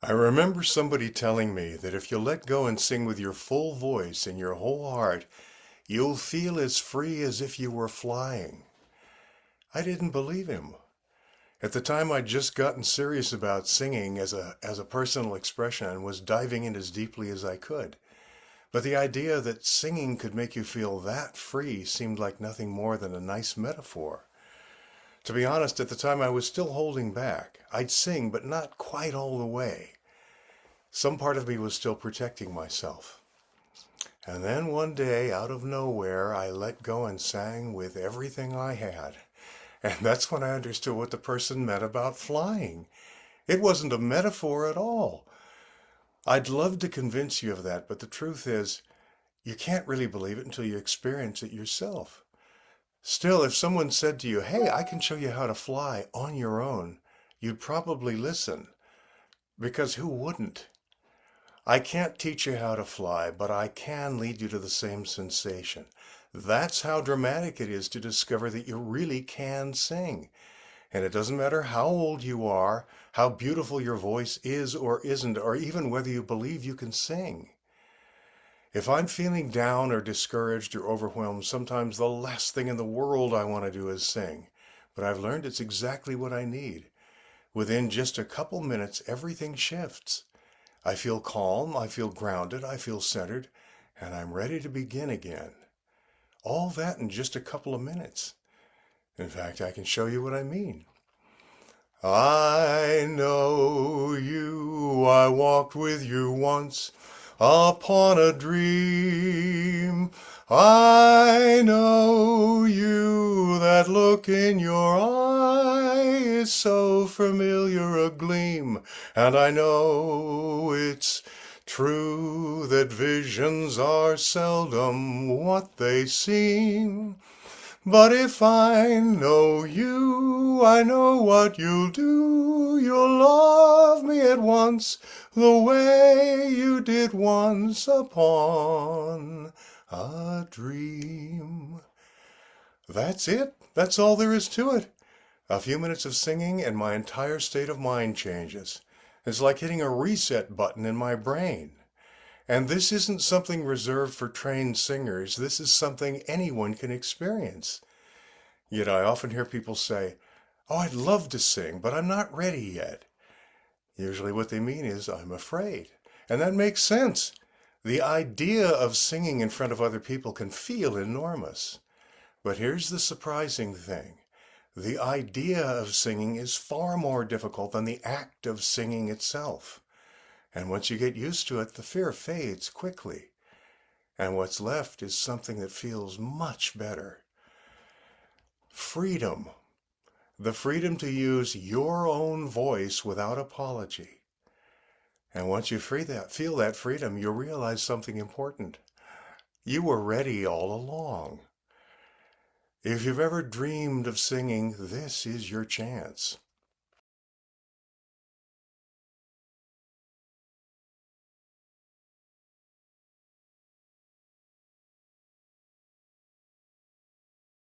I remember somebody telling me that if you let go and sing with your full voice and your whole heart, you'll feel as free as if you were flying. I didn't believe him. At the time, I'd just gotten serious about singing as a personal expression and was diving in as deeply as I could. But the idea that singing could make you feel that free seemed like nothing more than a nice metaphor. To be honest, at the time I was still holding back. I'd sing, but not quite all the way. Some part of me was still protecting myself. And then one day, out of nowhere, I let go and sang with everything I had. And that's when I understood what the person meant about flying. It wasn't a metaphor at all. I'd love to convince you of that, but the truth is, you can't really believe it until you experience it yourself. Still, if someone said to you, "Hey, I can show you how to fly on your own," you'd probably listen, because who wouldn't? I can't teach you how to fly, but I can lead you to the same sensation. That's how dramatic it is to discover that you really can sing. And it doesn't matter how old you are, how beautiful your voice is or isn't, or even whether you believe you can sing. If I'm feeling down or discouraged or overwhelmed, sometimes the last thing in the world I want to do is sing. But I've learned it's exactly what I need. Within just a couple minutes, everything shifts. I feel calm, I feel grounded, I feel centered, and I'm ready to begin again. All that in just a couple of minutes. In fact, I can show you what I mean. I know you, I walked with you once upon a dream. I know you, that look in your eye is so familiar a gleam. And I know it's true that visions are seldom what they seem. But if I know you, I know what you'll do. You'll love me at once, the way you did once upon a dream. That's it. That's all there is to it. A few minutes of singing and my entire state of mind changes. It's like hitting a reset button in my brain. And this isn't something reserved for trained singers. This is something anyone can experience. Yet I often hear people say, "Oh, I'd love to sing, but I'm not ready yet." Usually what they mean is, "I'm afraid." And that makes sense. The idea of singing in front of other people can feel enormous. But here's the surprising thing. The idea of singing is far more difficult than the act of singing itself. And once you get used to it, the fear fades quickly. And what's left is something that feels much better. Freedom. The freedom to use your own voice without apology. And once you feel that freedom, you'll realize something important. You were ready all along. If you've ever dreamed of singing, this is your chance.